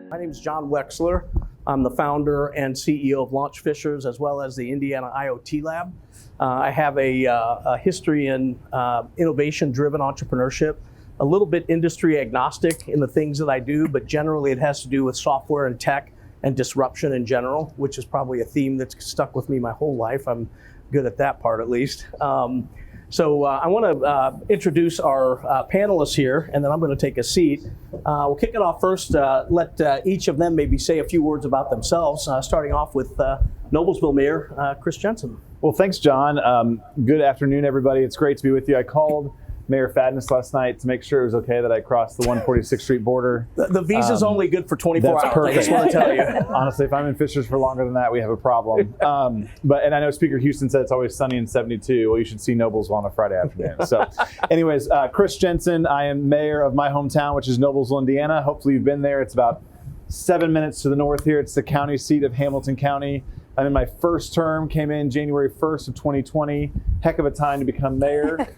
My name is John Wechsler. I'm the founder and CEO of Launch Fishers, as well as the Indiana IoT Lab. I have a history in innovation-driven entrepreneurship, a little bit industry agnostic in the things that I do, but generally it has to do with software and tech and disruption in general, which is probably a theme that's stuck with me my whole life. I'm good at that part, at least. So I want to introduce our panelists here, and then I'm going to take a seat. We'll kick it off first. Let each of them maybe say a few words about themselves, starting off with Noblesville Mayor Chris Jensen. Well, thanks, John. Good afternoon, everybody. It's great to be with you. I called Mayor Fadness last night to make sure it was okay that I crossed the 146th Street border. The visa's only good for 24 that's hours, perfect. I just want to tell you. Honestly, if I'm in Fishers for longer than that, we have a problem. And I know Speaker Houston said it's always sunny and 72. Well, you should see Noblesville on a Friday afternoon. So anyways, Chris Jensen, I am mayor of my hometown, which is Noblesville, Indiana. Hopefully you've been there. It's about 7 minutes to the north here. It's the county seat of Hamilton County. I'm in my first term, came in January 1st of 2020. Heck of a time to become mayor.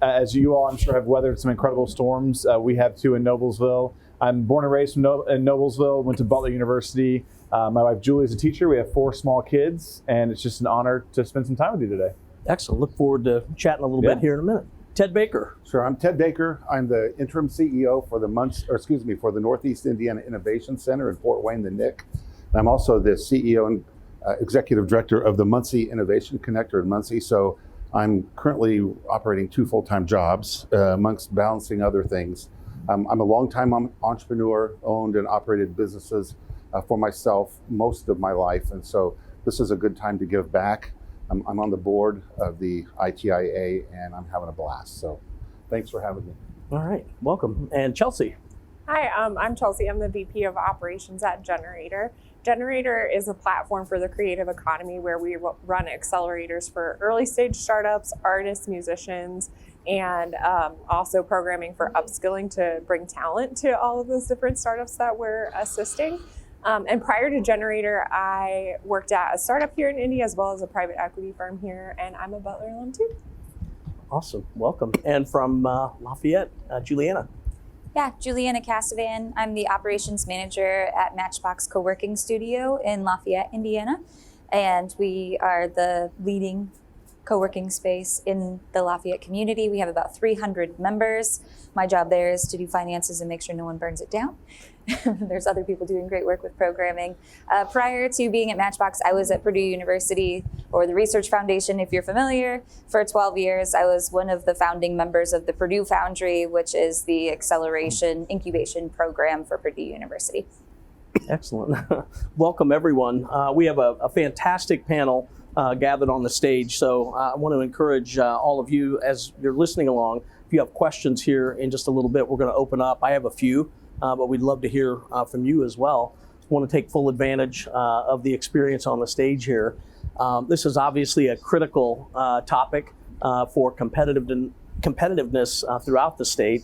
As you all, I'm sure, have weathered some incredible storms. We have too in Noblesville. I'm born and raised in Noblesville, went to Butler University. My wife Julie is a teacher. We have 4 small kids, and it's just an honor to spend some time with you today. Excellent. Look forward to chatting a little bit here in a minute. Ted Baker. Sure, I'm Ted Baker. I'm the interim CEO for the Northeast Indiana Innovation Center in Fort Wayne, the NIIC. I'm also the CEO and Executive Director of the Muncie Innovation Connector in Muncie. So I'm currently operating 2 full-time jobs amongst balancing other things. I'm a longtime entrepreneur, owned and operated businesses for myself most of my life. And so this is a good time to give back. I'm on the board of the ITIA and I'm having a blast. So thanks for having me. All right, welcome. And Chelsea. Hi, I'm Chelsea. I'm the VP of Operations at Generator. Generator is a platform for the creative economy where we run accelerators for early stage startups, artists, musicians, and also programming for upskilling to bring talent to all of those different startups that we're assisting. And prior to Generator, I worked at a startup here in Indy as well as a private equity firm here, and I'm a Butler alum too. Awesome, welcome. And from Lafayette, Juliana. Yeah, Juliana Casavan. I'm the operations manager at MatchBOX Coworking Studio in Lafayette, Indiana. And we are the leading co-working space in the Lafayette community. We have about 300 members. My job there is to do finances and make sure no one burns it down. There's other people doing great work with programming. Prior to being at MatchBOX, I was at Purdue University, or the Research Foundation, if you're familiar. For 12 years, I was one of the founding members of the Purdue Foundry, which is the acceleration incubation program for Purdue University. Excellent. Welcome, everyone. We have a fantastic panel gathered on the stage, so I want to encourage all of you as you're listening along. If you have questions here in just a little bit, we're going to open up. I have a few, but we'd love to hear from you as well. I want to take full advantage of the experience on the stage here. This is obviously a critical topic for competitiveness throughout the state.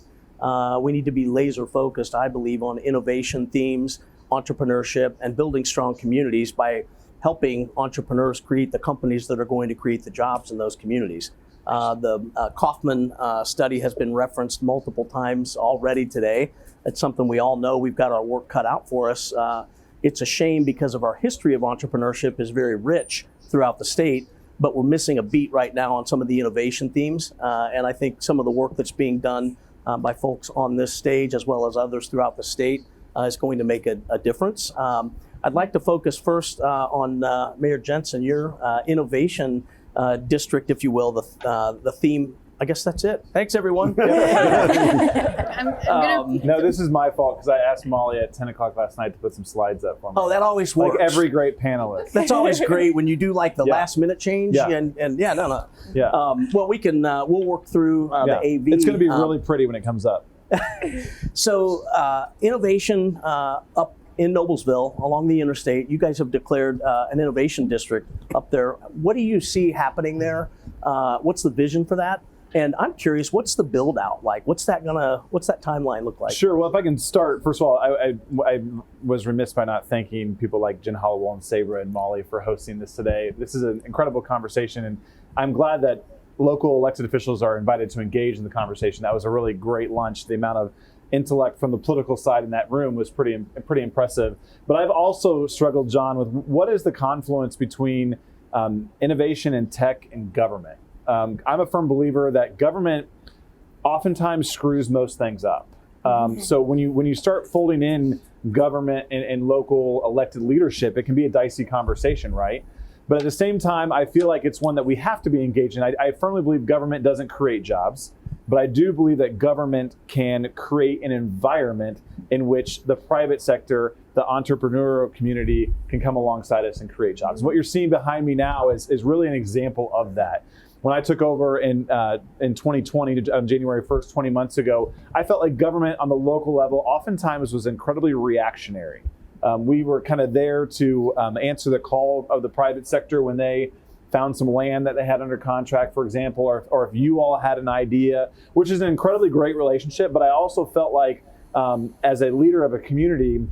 We need to be laser focused, I believe, on innovation themes, entrepreneurship, and building strong communities by helping entrepreneurs create the companies that are going to create the jobs in those communities. The Kaufman study has been referenced multiple times already today. It's something we all know. We've got our work cut out for us. It's a shame because of our history of entrepreneurship is very rich throughout the state, but we're missing a beat right now on some of the innovation themes. And I think some of the work that's being done by folks on this stage, as well as others throughout the state, is going to make a difference. I'd like to focus first on Mayor Jensen, your innovation district, if you will, the theme. I guess that's it. Thanks, everyone. No, this is my fault because I asked Molly at 10 o'clock last night to put some slides up for me. Oh, that always works. Like every great panelist. That's always great when you do like the last minute change. Yeah. And yeah, no. Yeah. Well, we'll work through the AV. It's going to be really pretty when it comes up. So innovation up in Noblesville along the interstate, you guys have declared an innovation district up there. What do you see happening there? What's the vision for that? And I'm curious, what's the build out like? What's that timeline look like? Sure. Well, if I can start, first of all, I was remiss by not thanking people like Jen Hollowell and Sabra and Molly for hosting this today. This is an incredible conversation, and I'm glad that local elected officials are invited to engage in the conversation. That was a really great lunch. The amount of intellect from the political side in that room was pretty impressive. But I've also struggled, John, with what is the confluence between innovation and tech and government. I'm a firm believer that government oftentimes screws most things up. So when you start folding in government and local elected leadership, it can be a dicey conversation, right? But at the same time, I feel like it's one that we have to be engaged in. I firmly believe government doesn't create jobs, but I do believe that government can create an environment in which the private sector, the entrepreneurial community can come alongside us and create jobs. And what you're seeing behind me now is really an example of that. When I took over in 2020, on January 1st, 20 months ago, I felt like government on the local level oftentimes was incredibly reactionary. We were kind of there to answer the call of the private sector when they found some land that they had under contract, for example, or if you all had an idea, which is an incredibly great relationship. But I also felt like as a leader of a community,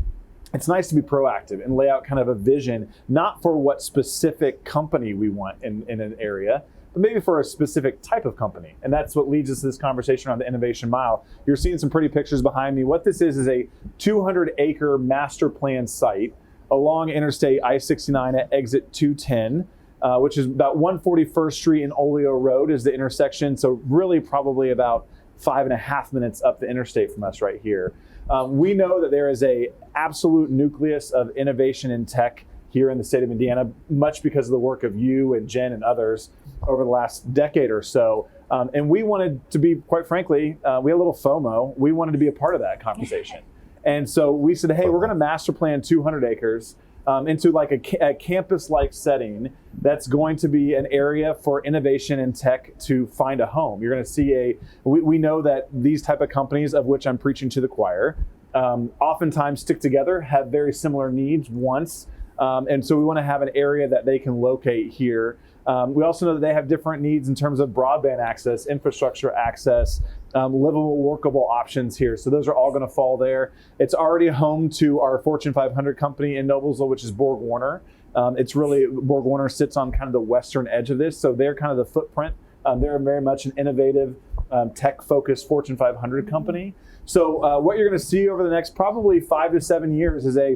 it's nice to be proactive and lay out kind of a vision, not for what specific company we want in an area, but maybe for a specific type of company. And that's what leads us to this conversation on the Innovation Mile. You're seeing some pretty pictures behind me. What this is a 200-acre master plan site along Interstate I-69 at exit 210, which is about 141st Street and Oleo Road is the intersection. So really probably about 5.5 minutes up the interstate from us right here. We know that there is a absolute nucleus of innovation in tech here in the state of Indiana, much because of the work of you and Jen and others over the last decade or so. And we wanted to be, quite frankly, we had a little FOMO. We wanted to be a part of that conversation. And so we said, hey, we're going to master plan 200 acres into like a campus-like setting that's going to be an area for innovation and tech to find a home. You're going to see we know that these type of companies, of which I'm preaching to the choir, oftentimes stick together, have very similar needs once. And so we want to have an area that they can locate here. We also know that they have different needs in terms of broadband access, infrastructure access, livable, workable options here. So those are all going to fall there. It's already home to our Fortune 500 company in Noblesville, which is BorgWarner. It's really, BorgWarner sits on kind of the western edge of this. So they're kind of the footprint. They're very much an innovative, tech-focused Fortune 500 company. So what you're going to see over the next probably 5 to 7 years is a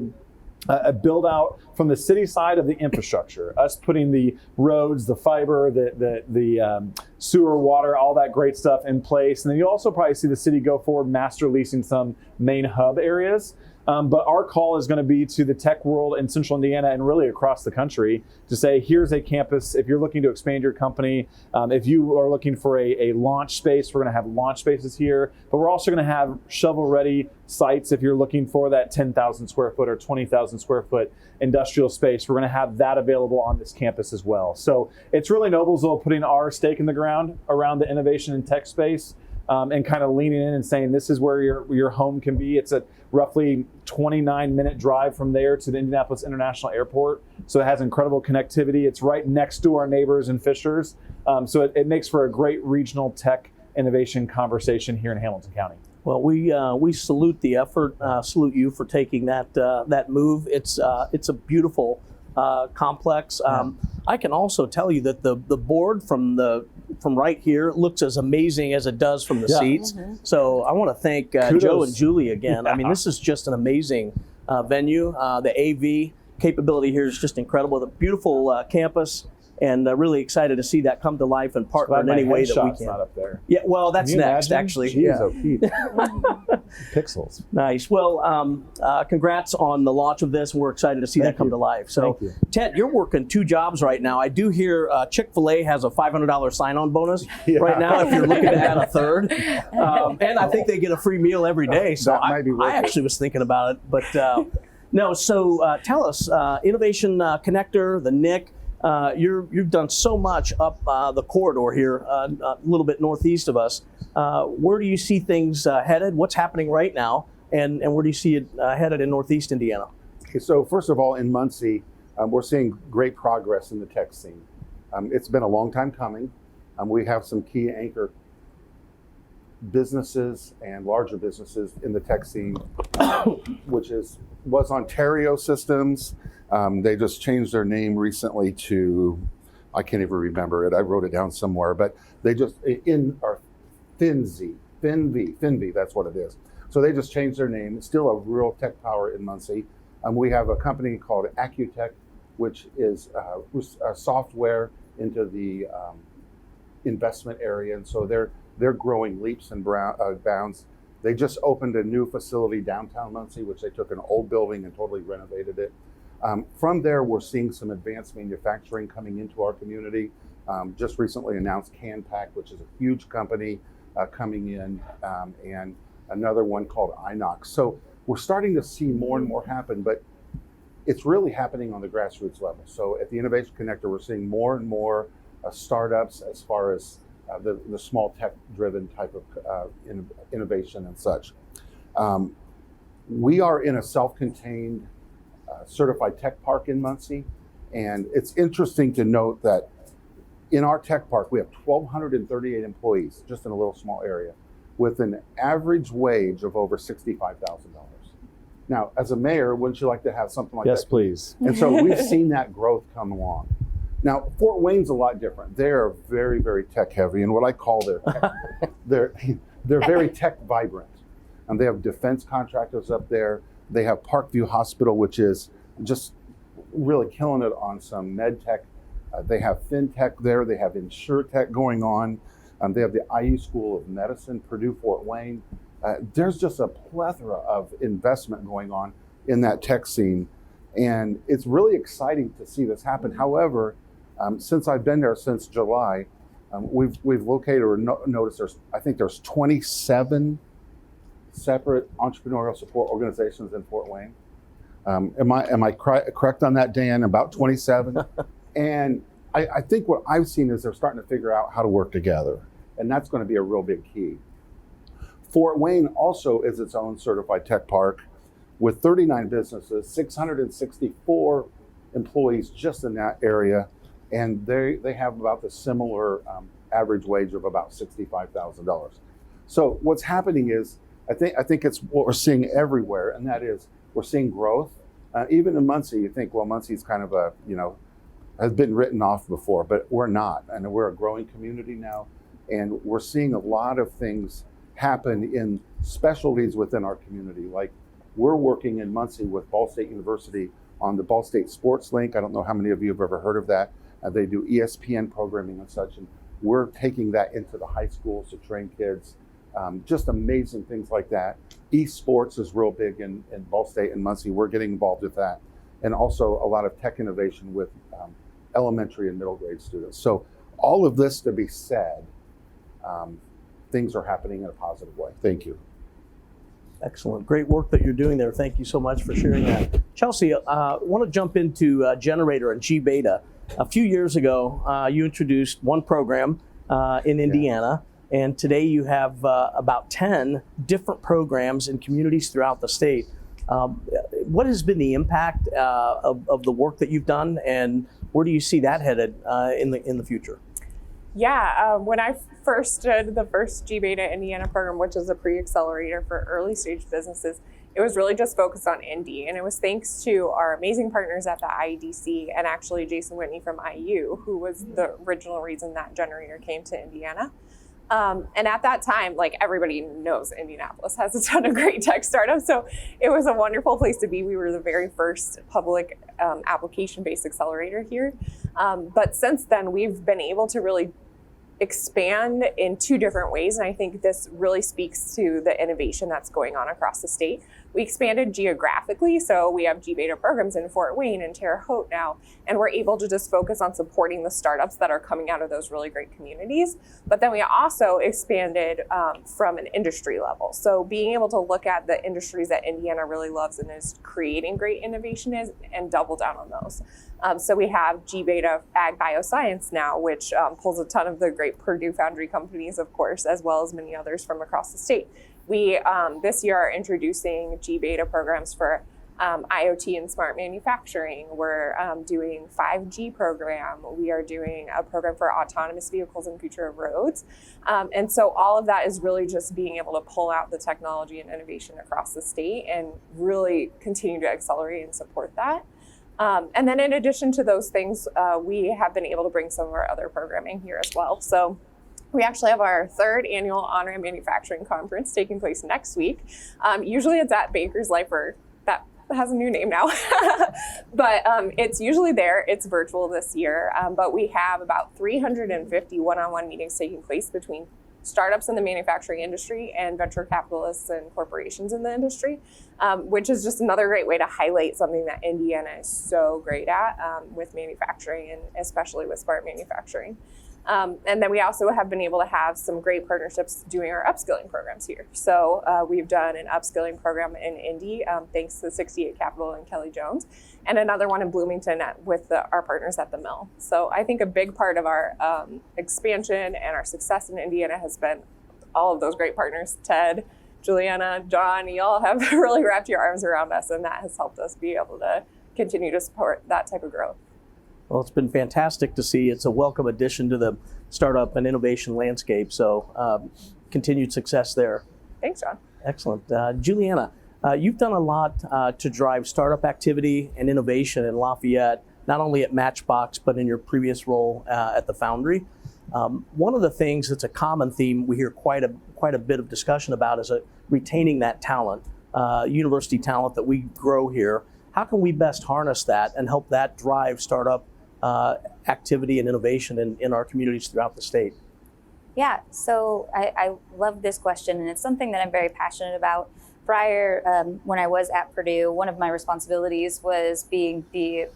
build out from the city side of the infrastructure, us putting the roads, the fiber, the sewer, water, all that great stuff in place. And then you'll also probably see the city go forward master leasing some main hub areas. But our call is going to be to the tech world in central Indiana and really across the country to say, here's a campus. If you're looking to expand your company, if you are looking for a launch space, we're going to have launch spaces here. But we're also going to have shovel-ready sites if you're looking for that 10,000 square foot or 20,000 square foot industrial space. We're going to have that available on this campus as well. So it's really Noblesville putting our stake in the ground around the innovation and tech space. And kind of leaning in and saying this is where your home can be. It's a roughly 29-minute drive from there to the Indianapolis International Airport. So it has incredible connectivity. It's right next to our neighbors in Fishers. So it makes for a great regional tech innovation conversation here in Hamilton County. Well, we salute the effort, salute you for taking that move. It's a beautiful complex. I can also tell you that the board from right here looks as amazing as it does from the seats. Mm-hmm. So I want to thank Joe and Julie again. I mean, this is just an amazing venue. The AV capability here is just incredible. The beautiful campus. And really excited to see that come to life and partner in any way that we can. Not up there. Yeah, well, that's next, imagine? actually. Jeez, Pixels. Nice. Well, congrats on the launch of this. We're excited to see that come to life. So, Ted, you're working 2 jobs right now. I do hear Chick-fil-A has a $500 sign-on bonus right now if you're looking to add a third. And I think they get a free meal every day. So I actually was thinking about it. But no, so tell us, Innovation Connector, the NIIC, you've done so much up the corridor here, a little bit northeast of us. Where do you see things headed? What's happening right now, and where do you see it headed in northeast Indiana? Okay, so first of all, in Muncie, we're seeing great progress in the tech scene. It's been a long time coming. We have some key anchor businesses and larger businesses in the tech scene, which was Ontario Systems. They just changed their name recently to I can't even remember it. I wrote it down somewhere, but they just, FinV, that's what it is. So they just changed their name. It's still a real tech power in Muncie. We have a company called Accutech, which is software into the investment area, and so they're growing leaps and bounds. They just opened a new facility downtown Muncie, which they took an old building and totally renovated it. From there, we're seeing some advanced manufacturing coming into our community. Just recently announced CanPack, which is a huge company coming in, and another one called INOX. So we're starting to see more and more happen, but it's really happening on the grassroots level. So at the Innovation Connector, we're seeing more and more startups as far as the small tech-driven type of innovation and such. We are in a self-contained certified tech park in Muncie, and it's interesting to note that in our tech park, we have 1,238 employees, just in a little small area, with an average wage of over $65,000. Now, as a mayor, wouldn't you like to have something like that? Yes, please. And so we've seen that growth come along. Now, Fort Wayne's a lot different. They're very, very tech heavy, and what I call they're very tech vibrant. And they have defense contractors up there. They have Parkview Hospital, which is just really killing it on some med tech. They have FinTech there. They have InsurTech going on. They have the IU School of Medicine, Purdue, Fort Wayne. There's just a plethora of investment going on in that tech scene. And it's really exciting to see this happen. However, since I've been there since July, we've located or noticed there's 27 separate entrepreneurial support organizations in Fort Wayne. Am I correct on that, Dan? About 27? And I think what I've seen is they're starting to figure out how to work together. And that's going to be a real big key. Fort Wayne also is its own certified tech park with 39 businesses, 664 employees just in that area. And they have about the similar average wage of about $65,000. So what's happening is, I think it's what we're seeing everywhere, and that is we're seeing growth. Even in Muncie, you think, well, Muncie's kind of has been written off before, but we're not. And we're a growing community now, and we're seeing a lot of things happen in specialties within our community. Like we're working in Muncie with Ball State University on the Ball State Sports Link. I don't know how many of you have ever heard of that. They do ESPN programming and such, and we're taking that into the high schools to train kids. Just amazing things like that. Esports is real big in Ball State and Muncie. We're getting involved with that. And also a lot of tech innovation with elementary and middle grade students. So all of this to be said, things are happening in a positive way. Thank you. Excellent. Great work that you're doing there. Thank you so much for sharing that. Chelsea, I want to jump into Generator and G-Beta. A few years ago, you introduced one program in Indiana, and today you have about 10 different programs in communities throughout the state. What has been the impact of the work that you've done, and where do you see that headed in the future? Yeah, when I first did the first G-Beta Indiana program, which is a pre-accelerator for early stage businesses, it was really just focused on Indy. And it was thanks to our amazing partners at the IEDC and actually Jason Whitney from IU, who was the original reason that Generator came to Indiana. And at that time, like everybody knows, Indianapolis has a ton of great tech startups. So it was a wonderful place to be. We were the very first public application-based accelerator here. But since then, we've been able to really expand in two different ways. And I think this really speaks to the innovation that's going on across the state. We expanded geographically. So we have G-Beta programs in Fort Wayne and Terre Haute now, and we're able to just focus on supporting the startups that are coming out of those really great communities. But then we also expanded from an industry level. So being able to look at the industries that Indiana really loves and is creating great innovation is, and double down on those. So we have G-Beta Ag Bioscience now, which pulls a ton of the great Purdue Foundry companies, of course, as well as many others from across the state. We this year are introducing G-Beta programs for IoT and smart manufacturing. We're doing 5G program. We are doing a program for autonomous vehicles and future of roads. And so all of that is really just being able to pull out the technology and innovation across the state and really continue to accelerate and support that. And then in addition to those things, we have been able to bring some of our other programming here as well. So we actually have our 3rd annual Honor in Manufacturing Conference taking place next week. Usually it's at Baker's Lifer. That has a new name now. But it's usually there. It's virtual this year. But we have about 350 one-on-one meetings taking place between startups in the manufacturing industry and venture capitalists and corporations in the industry, which is just another great way to highlight something that Indiana is so great at with manufacturing, and especially with smart manufacturing. And then we also have been able to have some great partnerships doing our upskilling programs here. So we've done an upskilling program in Indy, thanks to 68 Capital and Kelly Jones, and another one in Bloomington with our partners at the Mill. So I think a big part of our expansion and our success in Indiana has been all of those great partners. Ted, Juliana, John, you all have really wrapped your arms around us, and that has helped us be able to continue to support that type of growth. Well, it's been fantastic to see. It's a welcome addition to the startup and innovation landscape. So continued success there. Thanks, John. Excellent. Juliana, you've done a lot to drive startup activity and innovation in Lafayette, not only at MatchBOX, but in your previous role at the Foundry. One of the things that's a common theme we hear quite a bit of discussion about is retaining that talent, university talent that we grow here. How can we best harness that and help that drive startup activity and innovation in our communities throughout the state? Yeah, so I love this question, and it's something that I'm very passionate about. Prior, when I was at Purdue, one of my responsibilities was being the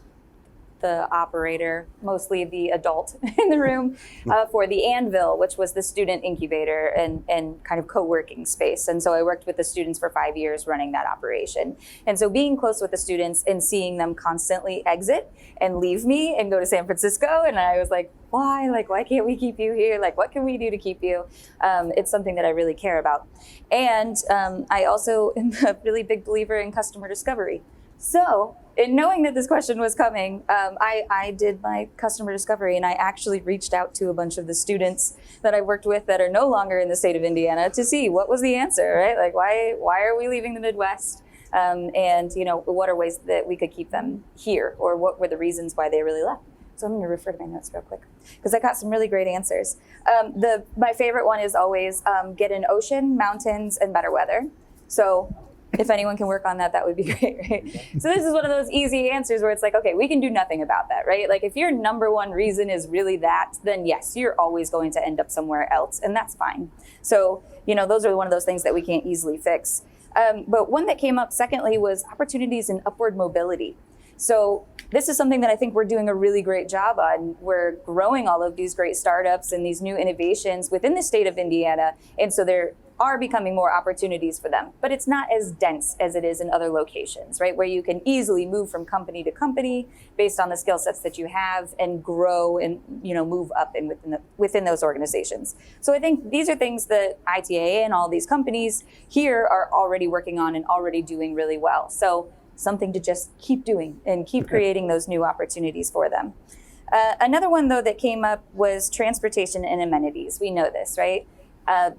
operator, mostly the adult in the room, for the Anvil, which was the student incubator and kind of co-working space. And so I worked with the students for 5 years running that operation. And so being close with the students and seeing them constantly exit and leave me and go to San Francisco, and I was like, why? Like, why can't we keep you here? Like, what can we do to keep you? It's something that I really care about. And I also am a really big believer in customer discovery. So in knowing that this question was coming, I did my customer discovery, and I actually reached out to a bunch of the students that I worked with that are no longer in the state of Indiana to see what was the answer, right? Like, why are we leaving the Midwest? And what are ways that we could keep them here, or what were the reasons why they really left? So I'm going to refer to my notes real quick because I got some really great answers. My favorite one is always get an ocean, mountains, and better weather. So if anyone can work on that, that would be great, right? So this is one of those easy answers where it's like, okay, we can do nothing about that, right? Like if your number one reason is really that, then yes, you're always going to end up somewhere else, and that's fine. So, those are one of those things that we can't easily fix. But one that came up secondly was opportunities in upward mobility. So this is something that I think we're doing a really great job on. We're growing all of these great startups and these new innovations within the state of Indiana. And so there are becoming more opportunities for them, but it's not as dense as it is in other locations, right? Where you can easily move from company to company based on the skill sets that you have and grow and, move up in within those organizations. So I think these are things that ITA and all these companies here are already working on and already doing really well. So something to just keep doing and keep creating those new opportunities for them. Another one, though, that came up was transportation and amenities. We know this, right?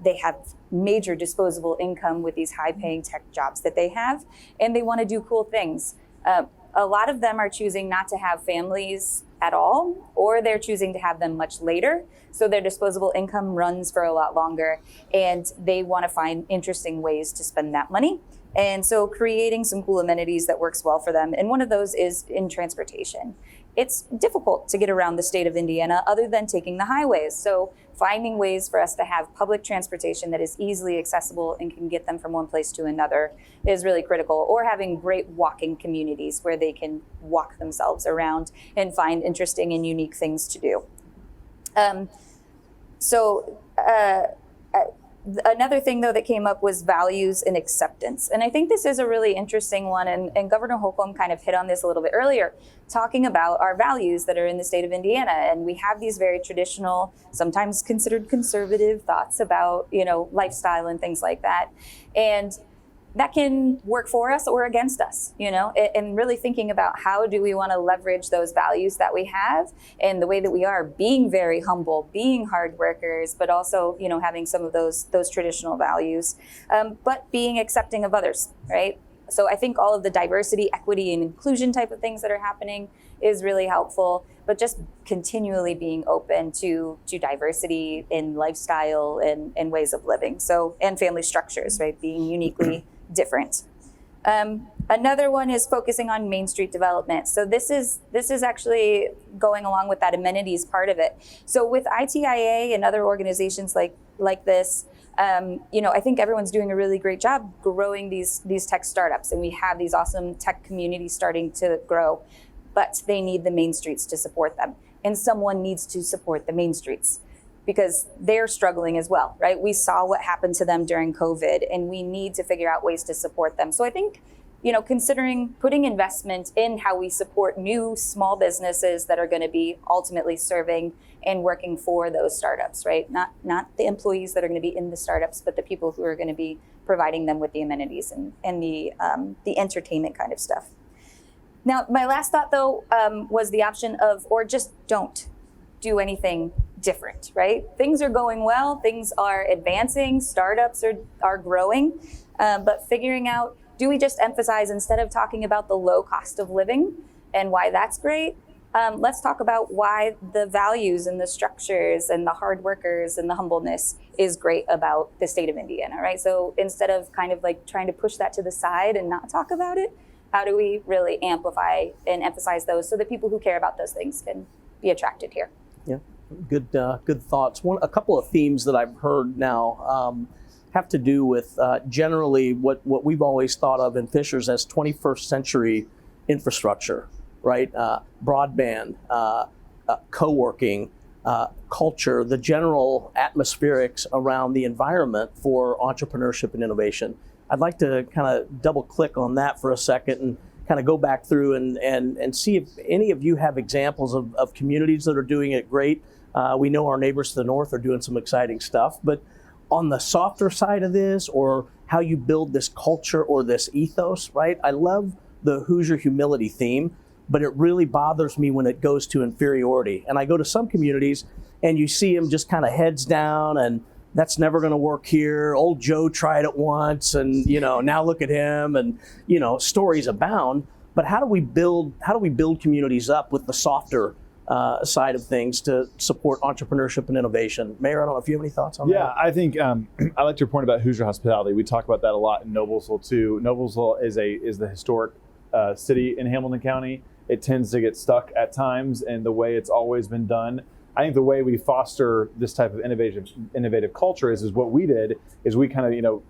They have major disposable income with these high-paying tech jobs that they have, and they want to do cool things. A lot of them are choosing not to have families at all, or they're choosing to have them much later, so their disposable income runs for a lot longer, and they want to find interesting ways to spend that money. And so creating some cool amenities that works well for them. And one of those is in transportation. It's difficult to get around the state of Indiana other than taking the highways. So finding ways for us to have public transportation that is easily accessible and can get them from one place to another is really critical. Or having great walking communities where they can walk themselves around and find interesting and unique things to do. Another thing, though, that came up was values and acceptance. And I think this is a really interesting one. And Governor Holcomb kind of hit on this a little bit earlier, talking about our values that are in the state of Indiana. And we have these very traditional, sometimes considered conservative thoughts about, lifestyle and things like that. And that can work for us or against us, and really thinking about how do we want to leverage those values that we have and the way that we are being very humble, being hard workers, but also, having some of those traditional values, but being accepting of others, right? So I think all of the diversity, equity, and inclusion type of things that are happening is really helpful, but just continually being open to diversity in lifestyle and ways of living. So, and family structures, right? Being uniquely different. Another one is focusing on Main Street development. So this is actually going along with that amenities part of it. So with ITIA and other organizations like this, I think everyone's doing a really great job growing these tech startups, and we have these awesome tech communities starting to grow, but they need the main streets to support them, and someone needs to support the main streets because they're struggling as well, right? We saw what happened to them during COVID, and we need to figure out ways to support them. So I think, considering putting investment in how we support new small businesses that are going to be ultimately serving and working for those startups, right? Not the employees that are going to be in the startups, but the people who are going to be providing them with the amenities and the entertainment kind of stuff. Now, my last thought though was the option of, or just don't do anything different, right? Things are going well, things are advancing, startups are growing, but figuring out, do we just emphasize, instead of talking about the low cost of living and why that's great, let's talk about why the values and the structures and the hard workers and the humbleness is great about the state of Indiana, right? So instead of kind of like trying to push that to the side and not talk about it, how do we really amplify and emphasize those so that people who care about those things can be attracted here? Yeah, good thoughts. A couple of themes that I've heard now have to do with generally what we've always thought of in Fishers as 21st century infrastructure, right? Broadband, co-working, culture, the general atmospherics around the environment for entrepreneurship and innovation. I'd like to kind of double click on that for a second and kind of go back through and see if any of you have examples of communities that are doing it great. We know our neighbors to the north are doing some exciting stuff, but on the softer side of this, or how you build this culture or this ethos, right? I love the Hoosier humility theme, but it really bothers me when it goes to inferiority. And I go to some communities and you see them just kind of heads down and that's never going to work here. Old Joe tried it once and, now look at him, and, stories abound. But how do we build communities up with the softer side of things to support entrepreneurship and innovation? Mayor, I don't know if you have any thoughts on that. Yeah, I think I liked your point about Hoosier hospitality. We talk about that a lot in Noblesville too. Noblesville is the historic city in Hamilton County. It tends to get stuck at times in the way it's always been done. I think the way we foster this type of innovative culture is what we did is we kind of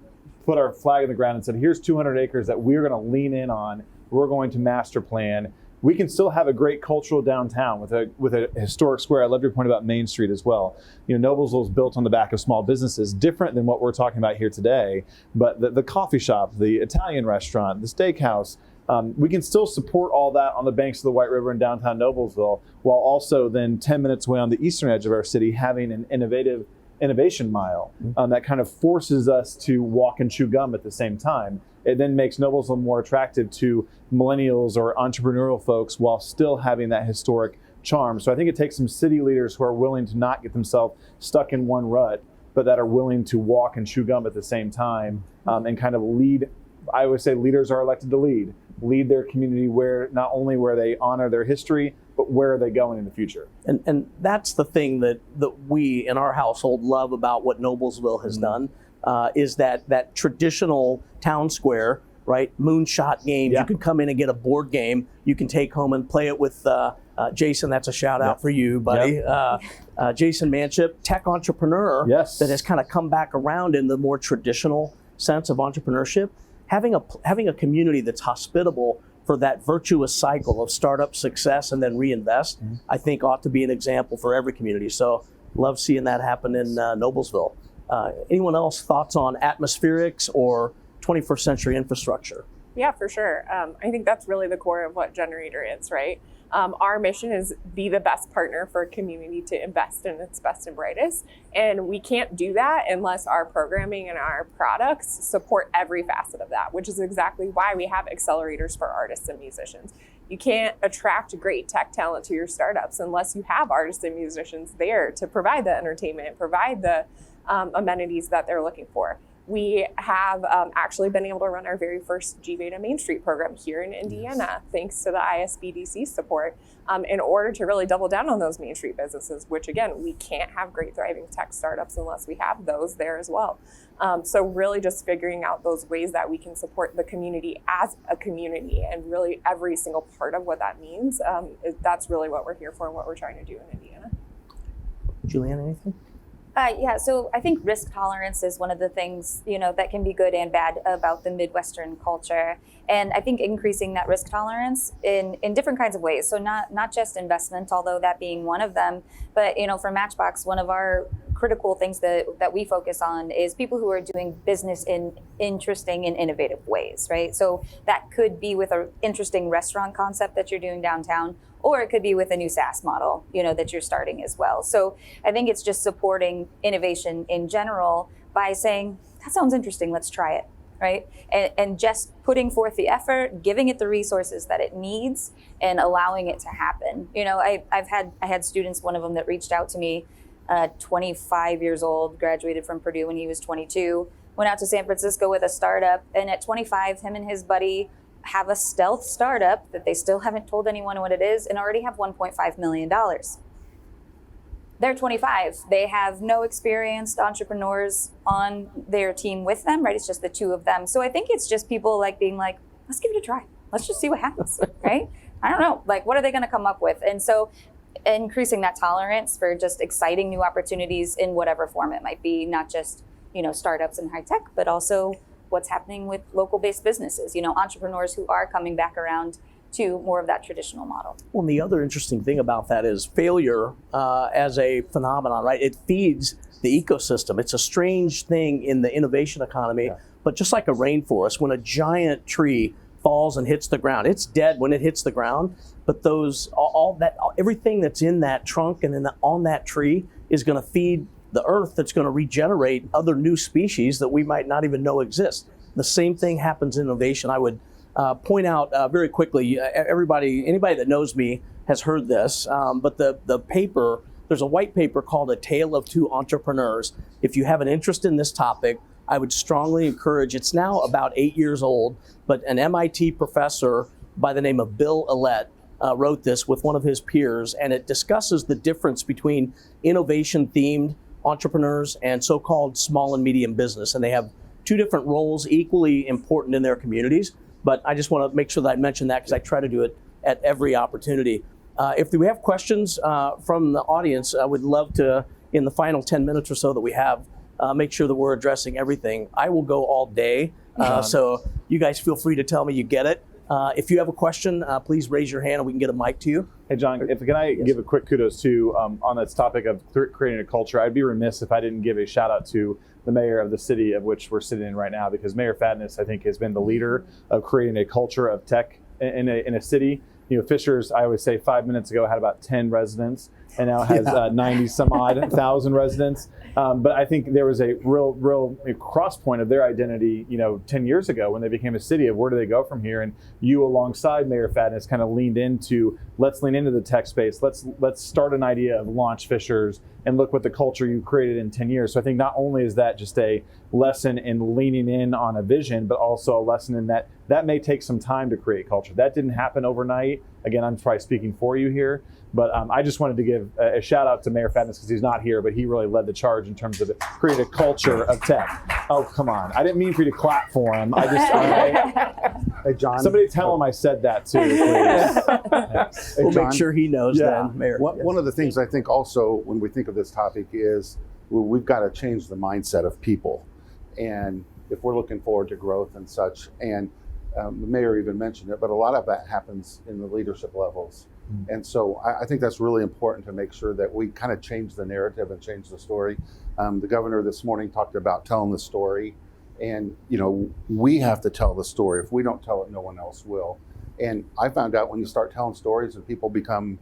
put our flag in the ground and said, here's 200 acres that we're going to lean in on. We're going to master plan. We can still have a great cultural downtown with a historic square. I love your point about Main Street as well. Noblesville is built on the back of small businesses, different than what we're talking about here today. But the coffee shop, the Italian restaurant, the steakhouse, we can still support all that on the banks of the White River in downtown Noblesville, while also then 10 minutes away on the eastern edge of our city having an innovation mile that kind of forces us to walk and chew gum at the same time. It then makes Noblesville more attractive to millennials or entrepreneurial folks while still having that historic charm. So I think it takes some city leaders who are willing to not get themselves stuck in one rut, but that are willing to walk and chew gum at the same time and kind of lead. I always say leaders are elected to lead their community where not only where they honor their history, but where are they going in the future? And that's the thing that we in our household love about what Noblesville has done. Is that traditional town square, right? Moonshot games. Yeah. You can come in and get a board game. You can take home and play it with Jason. That's a shout out for you, buddy. Yep. Jason Manship, tech entrepreneur that has kind of come back around in the more traditional sense of entrepreneurship. Having a community that's hospitable for that virtuous cycle of startup success and then reinvest, I think ought to be an example for every community. So love seeing that happen in Noblesville. Anyone else thoughts on atmospherics or 21st century infrastructure? Yeah, for sure. I think that's really the core of what Generator is, right? Our mission is be the best partner for a community to invest in its best and brightest. And we can't do that unless our programming and our products support every facet of that, which is exactly why we have accelerators for artists and musicians. You can't attract great tech talent to your startups unless you have artists and musicians there to provide the entertainment, provide the amenities that they're looking for. We have actually been able to run our very first G-Beta Main Street program here in Indiana, thanks to the ISBDC support, in order to really double down on those Main Street businesses, which again, we can't have great thriving tech startups unless we have those there as well. So really just figuring out those ways that we can support the community as a community, and really every single part of what that means, that's really what we're here for and what we're trying to do in Indiana. Juliana, anything? Yeah, so I think risk tolerance is one of the things, that can be good and bad about the Midwestern culture. And I think increasing that risk tolerance in different kinds of ways. So not just investment, although that being one of them, but, for MatchBOX, one of our critical things that we focus on is people who are doing business in interesting and innovative ways, right? So that could be with an interesting restaurant concept that you're doing downtown, or it could be with a new SaaS model, that you're starting as well. So I think it's just supporting innovation in general by saying, that sounds interesting, let's try it, right? And just putting forth the effort, giving it the resources that it needs, and allowing it to happen. I had students, one of them that reached out to me, 25 years old, graduated from Purdue when he was 22, went out to San Francisco with a startup, and at 25, him and his buddy have a stealth startup that they still haven't told anyone what it is, and already have $1.5 million. They're 25. They have no experienced entrepreneurs on their team with them, right? It's just the two of them. So I think it's just people being like, let's give it a try. Let's just see what happens, right? I don't know, what are they gonna come up with? And so increasing that tolerance for just exciting new opportunities in whatever form it might be, not just, startups and high tech, but also what's happening with local-based businesses, entrepreneurs who are coming back around to more of that traditional model. Well, and the other interesting thing about that is failure as a phenomenon, right? It feeds the ecosystem. It's a strange thing in the innovation economy, but just like a rainforest, when a giant tree falls and hits the ground, it's dead when it hits the ground, but everything that's in that trunk and on that tree is going to feed the earth, that's going to regenerate other new species that we might not even know exist. The same thing happens in innovation. I would point out very quickly, anybody that knows me has heard this, but the paper, there's a white paper called A Tale of Two Entrepreneurs. If you have an interest in this topic, I would strongly encourage, it's now about 8 years old, but an MIT professor by the name of Bill Illett wrote this with one of his peers, and it discusses the difference between innovation-themed entrepreneurs and so-called small and medium business. And they have two different roles, equally important in their communities. But I just want to make sure that I mention that because I try to do it at every opportunity. If we have questions from the audience, I would love to, in the final 10 minutes or so that we have, make sure that we're addressing everything. I will go all day, so you guys feel free to tell me you get it. If you have a question, please raise your hand and we can get a mic to you. Hey, John, can I give a quick kudos too on this topic of creating a culture? I'd be remiss if I didn't give a shout out to the mayor of the city of which we're sitting in right now, because Mayor Fadness, I think, has been the leader of creating a culture of tech in a city. Fishers, I always say 5 minutes ago, had about 10 residents and now has 90 some odd thousand residents. But I think there was a real cross point of their identity, 10 years ago when they became a city, of where do they go from here? And you, alongside Mayor Fadness, kind of leaned into, let's lean into the tech space. Let's start an idea of launch Fishers and look what the culture you created in 10 years. So I think not only is that just a lesson in leaning in on a vision, but also a lesson in that may take some time to create culture. That didn't happen overnight. Again, I'm probably speaking for you here, but I just wanted to give a shout out to Mayor Fadness because he's not here, but he really led the charge in terms of create a culture of tech. Oh, come on. I didn't mean for you to clap for him. Hey, John. Somebody tell him I said that too, please. Hey, We'll John. make sure he knows then, Mayor. One of the things I think also when we think of this topic is we've got to change the mindset of people. And if we're looking forward to growth and such, and the mayor even mentioned it, but a lot of that happens in the leadership levels. And so I think that's really important to make sure that we kind of change the narrative and change the story. The governor this morning talked about telling the story, and we have to tell the story. If we don't tell it, no one else will. And I found out when you start telling stories and people become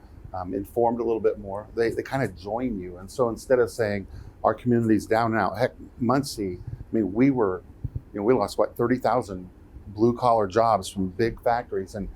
informed a little bit more, they kind of join you. And so instead of saying our community's down and out, heck, Muncie, we lost 30,000 blue collar jobs from big factories, and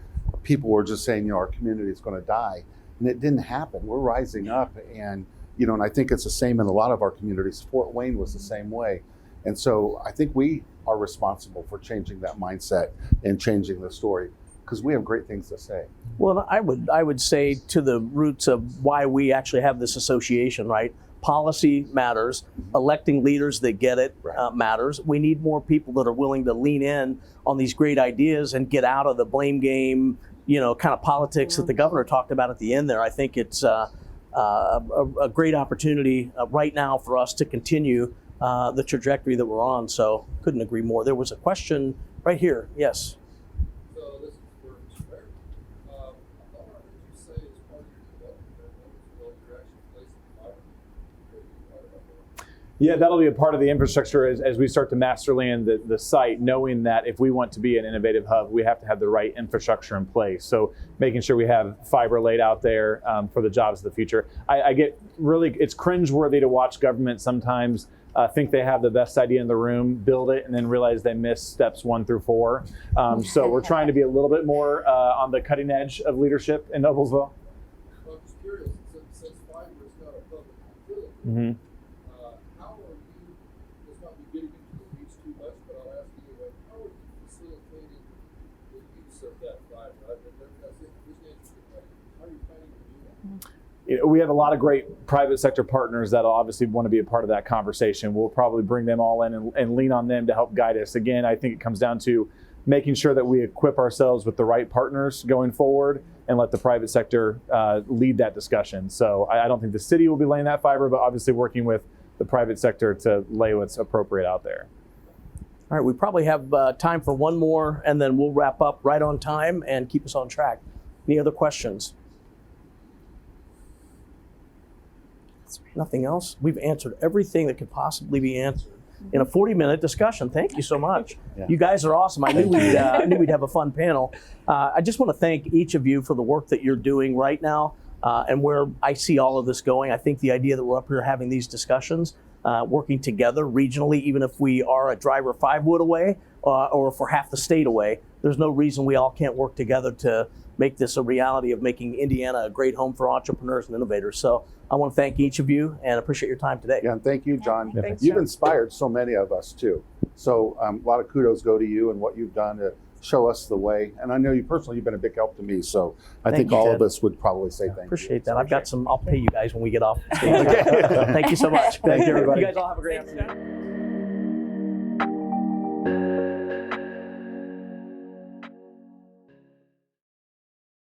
people were just saying, our community is going to die. And it didn't happen. We're rising up. And, and I think it's the same in a lot of our communities. Fort Wayne was the same way. And so I think we are responsible for changing that mindset and changing the story, because we have great things to say. Well, I would say to the roots of why we actually have this association, right? Policy matters. Electing leaders that get it matters. We need more people that are willing to lean in on these great ideas and get out of the blame game, kind of politics that the governor talked about at the end there. I think it's a great opportunity right now for us to continue the trajectory that we're on. So couldn't agree more. There was a question right here. Yes. So this is for Mr. Mayor. I thought I heard you say as part of your development that you're actually placing fiber. Yeah, that'll be a part of the infrastructure as we start to master land the site, knowing that if we want to be an innovative hub, we have to have the right infrastructure in place. So making sure we have fiber laid out there for the jobs of the future. I get really, it's cringeworthy to watch government sometimes think they have the best idea in the room, build it, and then realize they missed steps 1 through 4. So we're trying to be a little bit more on the cutting edge of leadership in Noblesville. I'm just curious, since fiber is not a public utility, Mm-hmm. how are you, let's not be getting into the weeds too much, but I'll ask you anyway, how are you facilitating the use of that fiber? That's interesting. How are you planning to do that? We have a lot of great private sector partners that'll obviously want to be a part of that conversation. We'll probably bring them all in and lean on them to help guide us. Again, I think it comes down to making sure that we equip ourselves with the right partners going forward and let the private sector lead that discussion. So I don't think the city will be laying that fiber, but obviously working with the private sector to lay what's appropriate out there. All right, we probably have time for one more, and then we'll wrap up right on time and keep us on track. Any other questions? Nothing else? We've answered everything that could possibly be answered in a 40-minute discussion. Thank you so much. Yeah. You guys are awesome. I knew we'd have a fun panel. I just want to thank each of you for the work that you're doing right now and where I see all of this going. I think the idea that we're up here having these discussions, working together regionally, even if we are a driver 5 wood away or if we're half the state away, there's no reason we all can't work together to make this a reality of making Indiana a great home for entrepreneurs and innovators. So I want to thank each of you and appreciate your time today. Yeah, and thank you, John. Thanks, You've John. inspired so many of us too. So a lot of kudos go to you and what you've done to show us the way. And I know you personally, you've been a big help to me. So I Thank think you, all Ted. of us would probably say thank you. Appreciate that. I've got some, I'll pay you guys when we get off stage. Thank you so much. Thank you, everybody. You guys all have a great afternoon.